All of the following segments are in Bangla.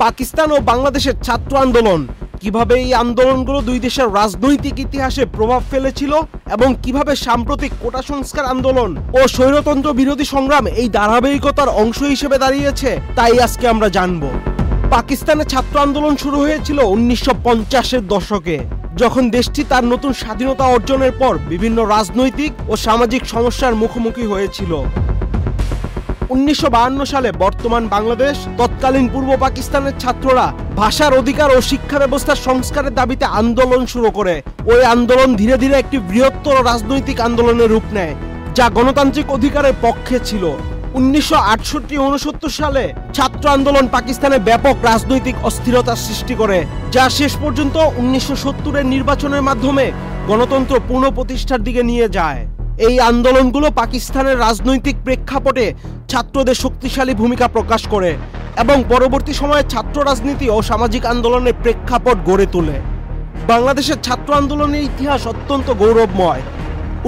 পাকিস্তান ও বাংলাদেশের ছাত্র আন্দোলন কিভাবে এই আন্দোলনগুলো দুই দেশের রাজনৈতিক ইতিহাসে প্রভাব ফেলেছিল এবং কিভাবে সাম্প্রতিক কোটা সংস্কার আন্দোলন ও স্বৈরতন্ত্র বিরোধী সংগ্রাম এই ধারাবাহিকতার অংশ হিসেবে দাঁড়িয়েছে তাই আজকে আমরা জানব। পাকিস্তানে ছাত্র আন্দোলন শুরু হয়েছিল 1950-এর দশকে, যখন দেশটি তার নতুন স্বাধীনতা অর্জনের পর বিভিন্ন রাজনৈতিক ও সামাজিক সমস্যার মুখোমুখি হয়েছিল। 1952 সালে বর্তমান বাংলাদেশ তৎকালীন পূর্ব পাকিস্তানের ছাত্ররা ভাষার অধিকার ও শিক্ষা ব্যবস্থার সংস্কারের দাবিতে আন্দোলন শুরু করে। ওই আন্দোলন ধীরে ধীরে একটি বৃহত্তর রাজনৈতিক আন্দোলনের রূপ নেয়, যা গণতান্ত্রিক অধিকারের পক্ষে ছিল। 1968-69 সালে ছাত্র আন্দোলন পাকিস্তানে ব্যাপক রাজনৈতিক অস্থিরতার সৃষ্টি করে, যা শেষ পর্যন্ত 1970-এর নির্বাচনের মাধ্যমে গণতন্ত্র পুনঃপ্রতিষ্ঠার দিকে নিয়ে যায়। এই আন্দোলনগুলো পাকিস্তানের রাজনৈতিক প্রেক্ষাপটে ছাত্রদের শক্তিশালী ভূমিকা প্রকাশ করে এবং পরবর্তী সময়ে ছাত্র রাজনীতি ও সামাজিক আন্দোলনের প্রেক্ষাপট গড়ে তোলে। বাংলাদেশের ছাত্র আন্দোলনের ইতিহাস অত্যন্ত গৌরবময়।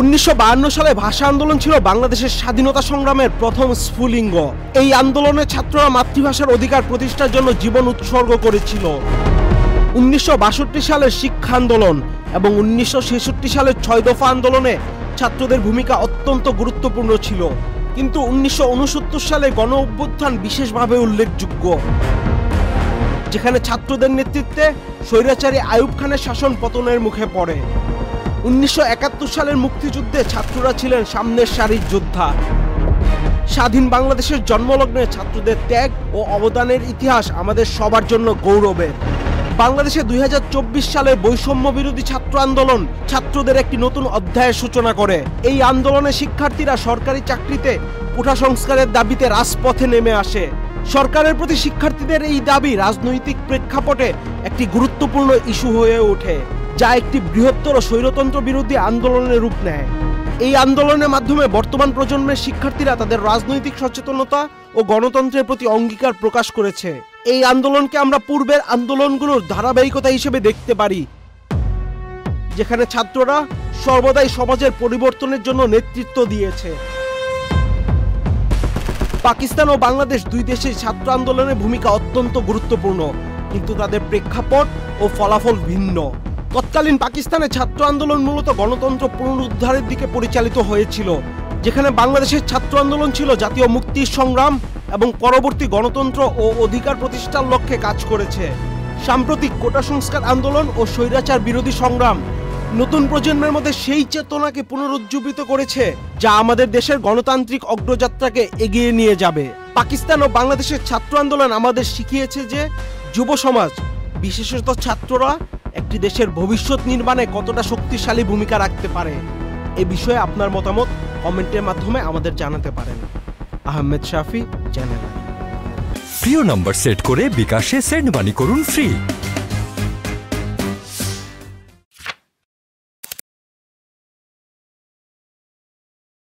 1952 সালে ভাষা আন্দোলন ছিল বাংলাদেশের স্বাধীনতা সংগ্রামের প্রথম স্ফুলিঙ্গ। এই আন্দোলনে ছাত্ররা মাতৃভাষার অধিকার প্রতিষ্ঠার জন্য জীবন উৎসর্গ করেছিল। 1962 সালের শিক্ষা আন্দোলন এবং 1966 সালের 6 দফা আন্দোলনে ছাত্রদের ভূমিকা অত্যন্ত গুরুত্বপূর্ণ ছিল, কিন্তু 1969 সালে গণ অভ্যুত্থান বিশেষভাবে উল্লেখযোগ্য, যেখানে ছাত্রদের নেতৃত্বে স্বৈরাচারী আইয়ুব খানের শাসন পতনের মুখে পড়ে। 1971 সালের মুক্তিযুদ্ধে ছাত্ররা ছিলেন সামনের সারির যোদ্ধা। স্বাধীন বাংলাদেশের জন্মলগ্নে ছাত্রদের ত্যাগ ও অবদানের ইতিহাস আমাদের সবার জন্য গৌরবের। বাংলাদেশে 2024 সালের বৈষম্য বিরোধী ছাত্র আন্দোলন ছাত্রদের একটি নতুন অধ্যায়ের সূচনা করে। এই আন্দোলনে শিক্ষার্থীরা সরকারি চাকরিতে কোটা সংস্কারের দাবিতে রাজপথে নেমে আসে। সরকারের প্রতি শিক্ষার্থীদের এই দাবি রাজনৈতিক প্রেক্ষাপটে একটি গুরুত্বপূর্ণ ইস্যু হয়ে ওঠে, যা একটি বৃহত্তর স্বৈরতন্ত্র বিরোধী আন্দোলনের রূপ নেয়। এই আন্দোলনের মাধ্যমে বর্তমান প্রজন্মের শিক্ষার্থীরা তাদের রাজনৈতিক সচেতনতা ও গণতন্ত্রের প্রতি অঙ্গীকার প্রকাশ করেছে। এই আন্দোলনকে আমরা পূর্বের আন্দোলনগুলোর ধারাবাহিকতা হিসেবে দেখতে পারি, যেখানে ছাত্ররা সর্বদাই সমাজের পরিবর্তনের জন্য নেতৃত্ব দিয়েছে। পাকিস্তান ও বাংলাদেশ দুই দেশের ছাত্র আন্দোলনের ভূমিকা অত্যন্ত গুরুত্বপূর্ণ, কিন্তু তাদের প্রেক্ষাপট ও ফলাফল ভিন্ন। তৎকালীন পাকিস্তানে ছাত্র আন্দোলন মূলত গণতন্ত্র পুনরুদ্ধারের দিকে পরিচালিত হয়েছিল, যেখানে বাংলাদেশের ছাত্র আন্দোলন ছিল জাতীয় মুক্তির সংগ্রাম এবং পরবর্তী গণতন্ত্র ও অধিকার প্রতিষ্ঠার লক্ষ্যে কাজ করেছে। সাম্প্রতিক কোটা সংস্কার আন্দোলন ও স্বৈরাচার বিরোধী সংগ্রাম নতুন প্রজন্মের মধ্যে সেই চেতনাকে পুনরুজ্জীবিত করেছে, যা আমাদের দেশের গণতান্ত্রিক অগ্রযাত্রাকে এগিয়ে নিয়ে যাবে। পাকিস্তান ও বাংলাদেশের ছাত্র আন্দোলন আমাদের শিখিয়েছে যে যুব সমাজ, বিশেষত ছাত্ররা, একটি দেশের ভবিষ্যৎ নির্মাণে কতটা শক্তিশালী ভূমিকা রাখতে পারে। এ বিষয়ে আপনার মতামত কমেন্টের মাধ্যমে আমাদের জানাতে পারেন। আহমেদ শাফি, চ্যানেল। প্রিয় নম্বর সেট করে বিকাশে সেন্ড মানি করুন ফ্রি।